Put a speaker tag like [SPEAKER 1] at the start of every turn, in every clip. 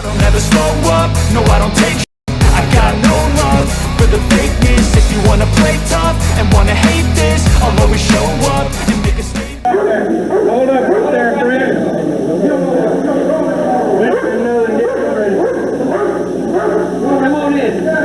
[SPEAKER 1] I don't ever slow up, no I don't take I got no love for the fakeness. If you wanna play tough and wanna hate this, I'll always show up and make a statement.
[SPEAKER 2] Hold up there, friend. Come on in.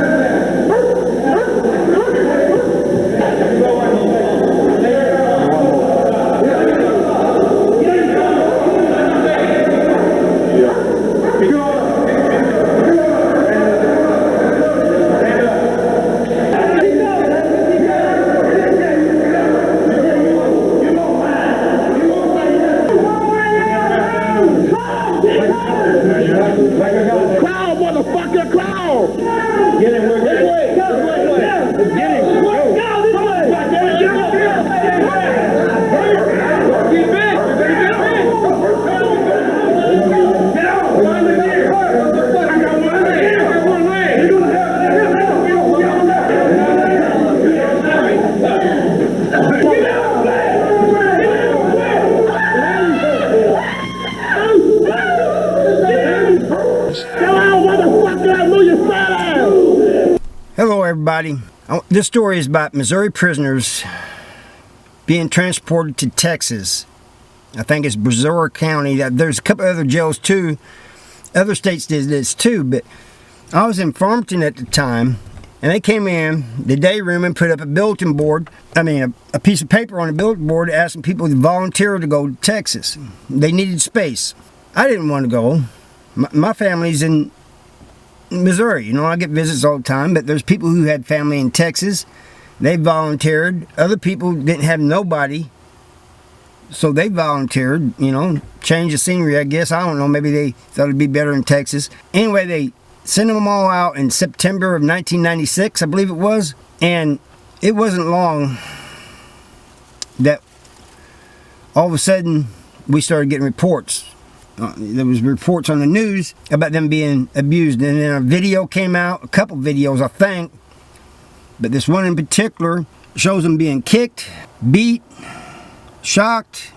[SPEAKER 3] Hello everybody. This story is about Missouri prisoners being transported to Texas. I think it's Texas County. There's a couple other jails too. Other states did this too, but I was in Farmington at the time, and they came in the day room and put up a bulletin board, a piece of paper on a bulletin board asking people to volunteer to go to Texas. They needed space. I didn't want to go. My family's in Missouri. You know, I get visits all the time, but there's people who had family in Texas. They volunteered. Other people didn't have nobody, so they volunteered, you know, change the scenery, I guess. I don't know, maybe they thought it'd be better in Texas. Anyway, they sent them all out in September of 1996, I believe it was, and it wasn't long that all of a sudden we started getting reports. There was reports on the news about them being abused, and then a video came out, a couple videos I think, but this one in particular shows them being kicked, beat, shocked,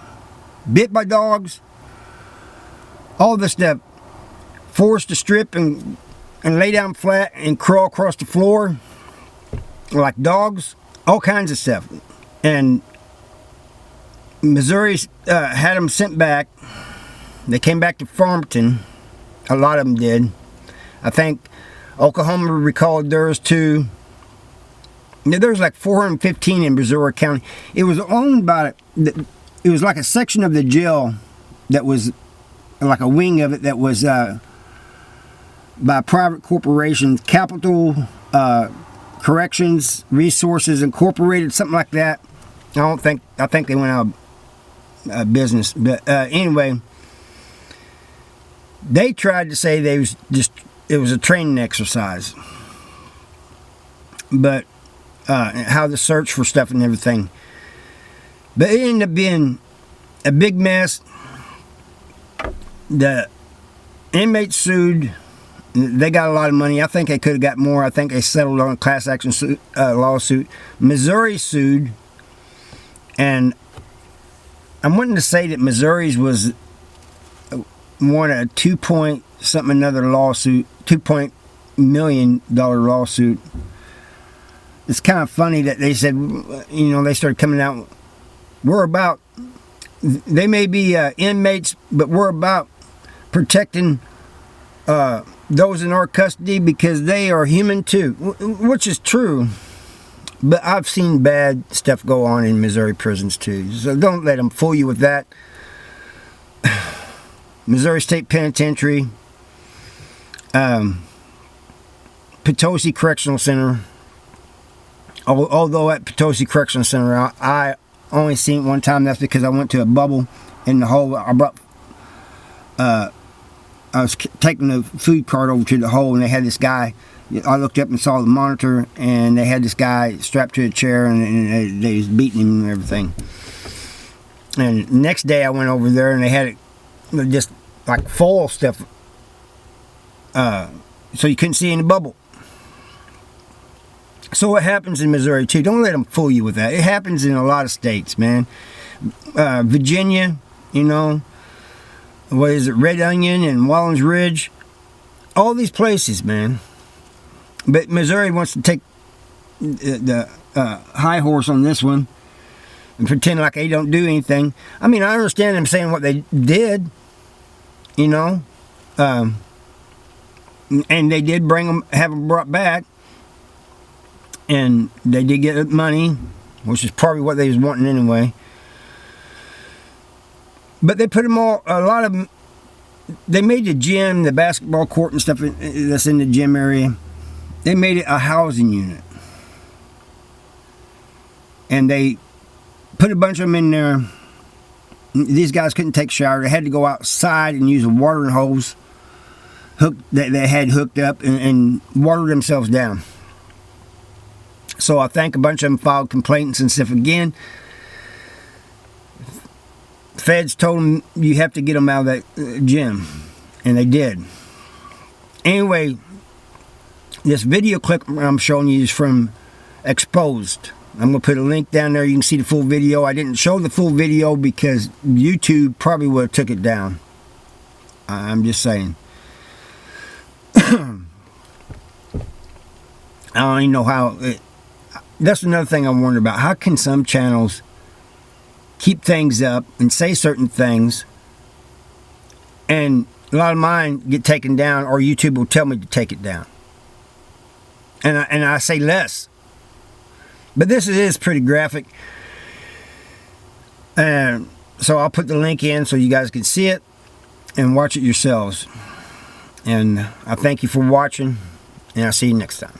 [SPEAKER 3] bit by dogs, all this stuff, forced to strip and lay down flat and crawl across the floor like dogs, all kinds of stuff. And Missouri had them sent back. They came back to Farmington. A lot of them did. I think Oklahoma recalled theirs too. There was like 415 in Missouri County. It was owned by, it was like a section of the jail that was like a wing of it that was by private corporations, Capital Corrections Resources Incorporated, something like that. I think they went out of business. But anyway, they tried to say it was a training exercise, but how to search for stuff and everything. But it ended up being a big mess. The inmates sued. They got a lot of money. I think they could have got more. I think they settled on a class action lawsuit. Missouri sued, and I'm wanting to say that Missouri's was won a $2 million lawsuit. It's kind of funny that they said, you know, they started coming out, they may be inmates, but we're about protecting those in our custody because they are human too, which is true. But I've seen bad stuff go on in Missouri prisons too, so don't let them fool you with that. Missouri State Penitentiary, Potosi Correctional Center. Although at Potosi Correctional Center, I only seen it one time. That's because I went to a bubble in the hole. I was taking the food cart over to the hole, and they had this guy. I looked up and saw the monitor, and they had this guy strapped to a chair, and they was beating him and everything. And next day I went over there, and they had it just like full stuff, so you couldn't see in the bubble. So it happens in Missouri too. Don't let them fool you with that. It happens in a lot of states, man. Virginia, you know, what is it, Red Onion and Wallens Ridge, All these places, man. But Missouri wants to take the high horse on this one and pretend like they don't do anything. I mean, I understand them saying what they did, you know, and they did bring them, have them brought back, and they did get money, which is probably what they was wanting anyway. But they put them all, a lot of them, they made the gym, the basketball court and stuff that's in the gym area, they made it a housing unit. And they put a bunch of them in there. These guys couldn't take a shower. They had to go outside and use a watering hose that they had hooked up and water themselves down. So I think a bunch of them filed complaints and stuff again. Feds told them you have to get them out of that gym, and they did. Anyway, this video clip I'm showing you is from Exposed. I'm going to put a link down there. You can see the full video. I didn't show the full video because YouTube probably would have took it down. I'm just saying. I don't even know how. That's another thing I wonder about. How can some channels keep things up and say certain things, and a lot of mine get taken down, or YouTube will tell me to take it down, and I say less. But this is pretty graphic, and so I'll put the link in so you guys can see it and watch it yourselves. And I thank you for watching, and I'll see you next time.